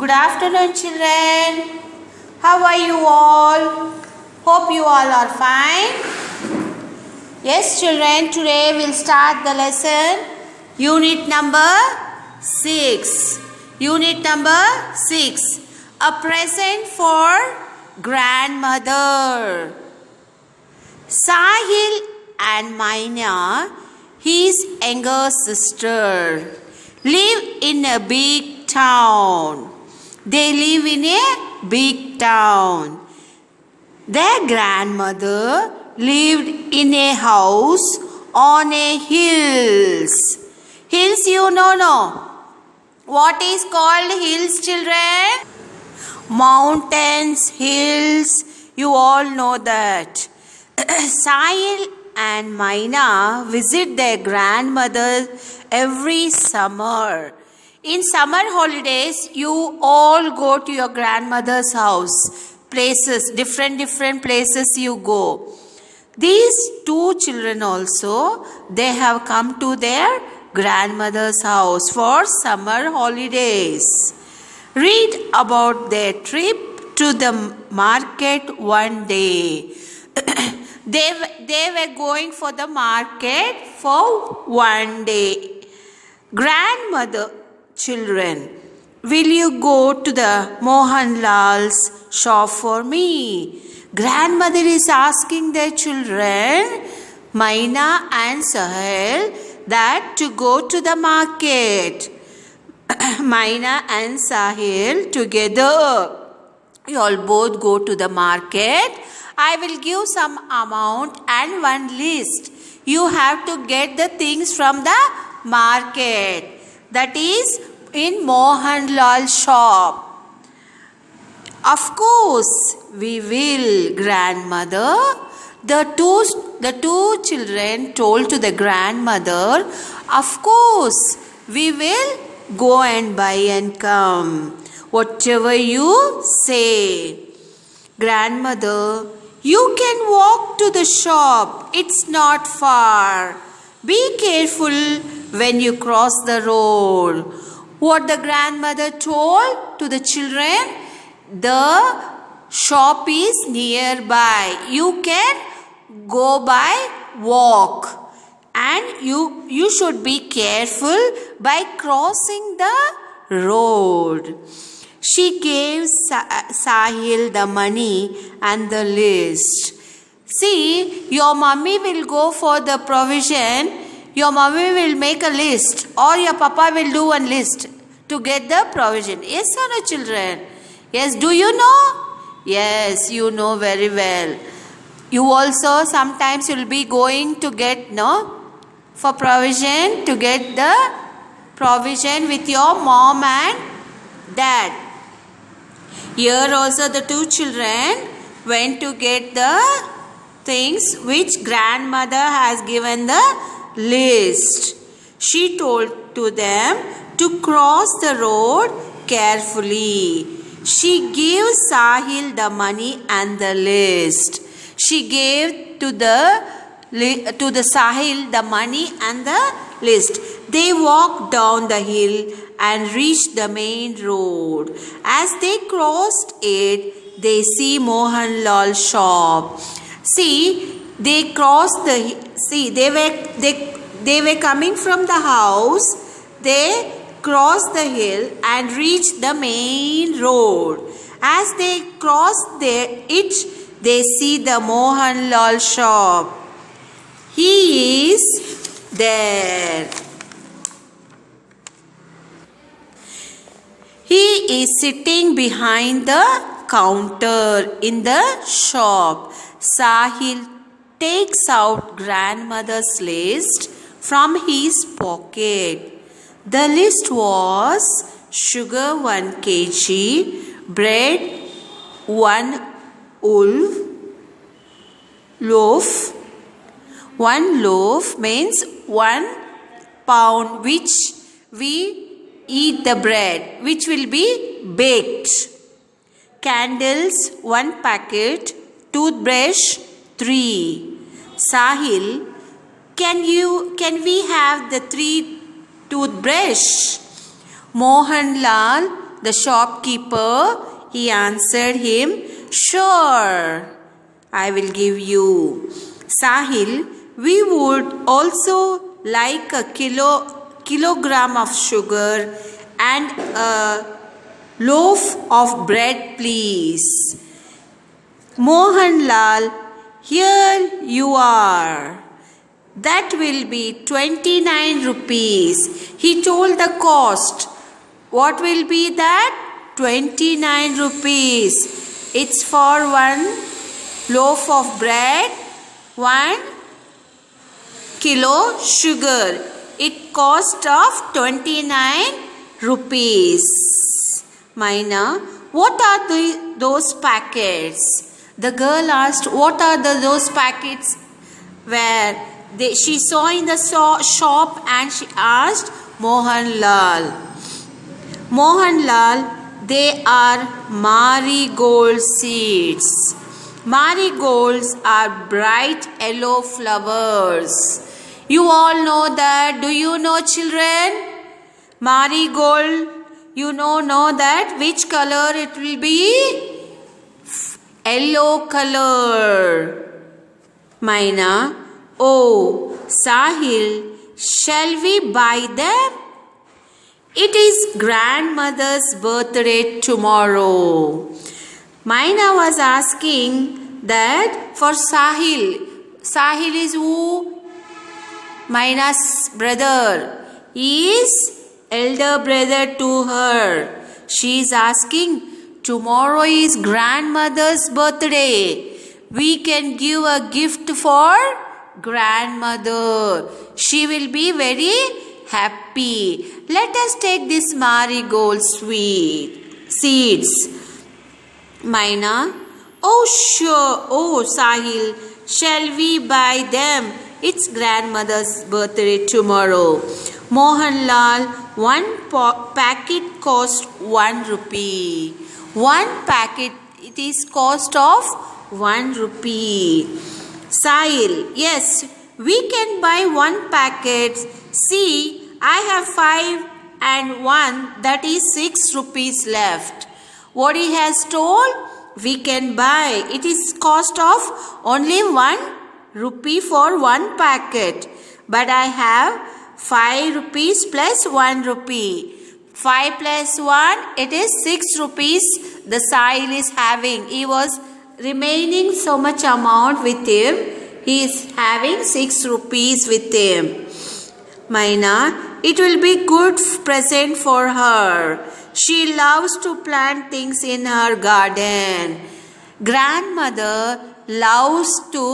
Good afternoon, children. How are you all? Hope you all are fine. Yes, children, today we'll start the lesson. Unit number 6. Unit number 6. A present for grandmother. Sahil and Maina, his younger sister, live in a big town. They live in a big town. Their grandmother lived in a house on a hills. Hills, you know, no? What is called hills, children? Mountains, hills, you all know that. Sahil and Maina visit their grandmother every summer. In summer holidays, you all go to your grandmother's house. Places, different places you go. These two children also, they have come to their grandmother's house for summer holidays. Read about their trip to the market one day. They were going for the market for one day. Grandmother, children, will you go to the Mohanlal's shop for me? Grandmother is asking their children, Maina and Sahil, that to go to the market. Maina and Sahil together, you all both go to the market. I will give some amount and one list. You have to get the things from the market. That is in Mohanlal's shop. Of course, we will, grandmother. The two children told to the grandmother, of course, we will go and buy and come. Whatever you say. Grandmother, you can walk to the shop. It's not far. Be careful when you cross the road. What the grandmother told to the children? The shop is nearby. You can go by walk. And you should be careful by crossing the road. She gave Sahil the money and the list. See, your mummy will go for the provision. Your mummy will make a list or your papa will do one list to get the provision. Yes or no, children? Yes, do you know? Yes, you know very well. You also sometimes will be going to get, for provision, to get the provision with your mom and dad. Here also the two children went to get the things which grandmother has given the list. She told to them to cross the road carefully. She gave Sahil the money and the list. She gave to the Sahil the money and the list. They walked down the hill and reached the main road. As they crossed it, they see Mohanlal's shop. See, they crossed they were coming from the house. They crossed the hill and reached the main road. As they crossed it, they see the Mohanlal shop. He is there. He is sitting behind the counter in the shop. Sahil takes out grandmother's list from his pocket. The list was sugar 1 kg, bread 1 loaf. 1 loaf means 1 pound which we eat the bread, which will be baked. Candles 1 packet, toothbrush 3. Sahil, can we have the 3 toothbrush? Mohanlal, the shopkeeper, he answered him, "Sure, I will give you." "Sahil, we would also like a kilogram of sugar and a loaf of bread, please." "Mohanlal, here you are. That will be 29 rupees. He told the cost. What will be that? 29 rupees. It's for one loaf of bread, 1 kilo sugar. It cost of 29 rupees. Maina, what are those packets? The girl asked, what are those packets? She saw in the shop and she asked Mohanlal. "Mohanlal, they are marigold seeds. Marigolds are bright yellow flowers. You all know that. Do you know, children? Marigold, you know that which color it will be? Yellow color. Maina, oh, Sahil, shall we buy them? It is grandmother's birthday tomorrow." Maina was asking that for Sahil. Sahil is who? Maina's brother. He is elder brother to her. She is asking, tomorrow is grandmother's birthday. We can give a gift for grandmother. She will be very happy. Let us take this marigold seeds. Maina, oh sure, oh Sahil, shall we buy them? It's grandmother's birthday tomorrow. Mohanlal, one packet cost 1 rupee. One packet, it is cost of 1 rupee. Sahil, yes, we can buy 1 packet. See, I have 5 and 1, that is 6 rupees left. What he has told, we can buy. It is cost of only 1 rupee for 1 packet. But I have 5 rupees plus 1 rupee. 5 plus 1, it is 6 rupees the Sahil is having. He was remaining so much amount with him. He is having 6 rupees with him. Maina, it will be good present for her. She loves to plant things in her garden. Grandmother loves to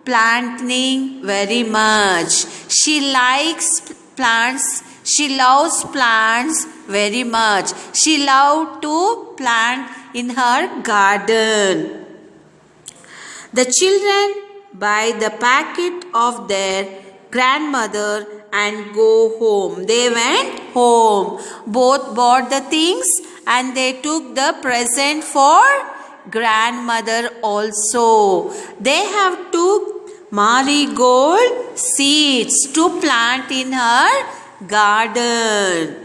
planting very much. She likes plants. She loves plants very much. She loves to plant in her garden. The children buy the packet of their grandmother and go home. They went home. Both bought the things and they took the present for grandmother also. They have took marigold seeds to plant in her garden.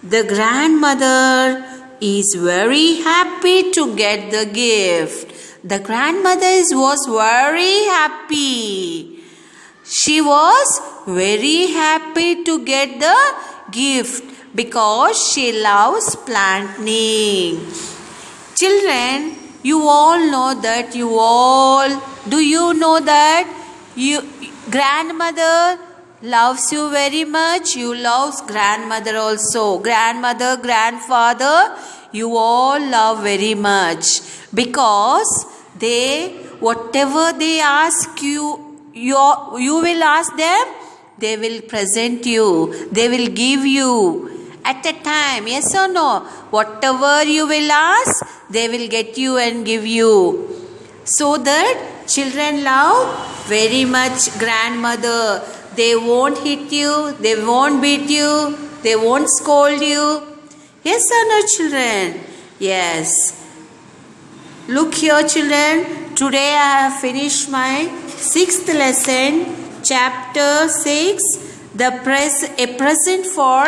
The grandmother is very happy to get the gift. The grandmother was very happy. She was very happy to get the gift because she loves planting. Children, you all know that do you know that grandmother loves you very much? You love grandmother also. Grandmother, grandfather, you all love very much because whatever they ask you will ask them, they will present you, they will give you at a time. Yes or no? Whatever you will ask, they will get you and give you. So that children love very much grandmother. They won't hit you, they won't beat you, they won't scold you. Yes or no, children? Yes. Look here, children. Today I have finished my 6th lesson, chapter 6, a present for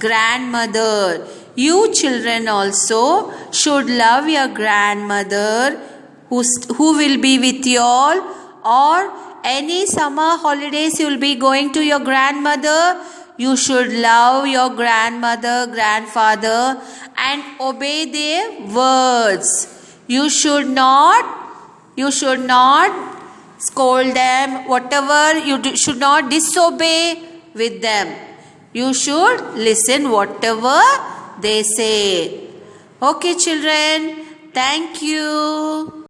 grandmother. You children also should love your grandmother who will be with you all, or any summer holidays you will be going to your grandmother. You should love your grandmother, grandfather and obey their words. You should not scold them, whatever should not disobey with them. You should listen whatever they say. Okay children, thank you.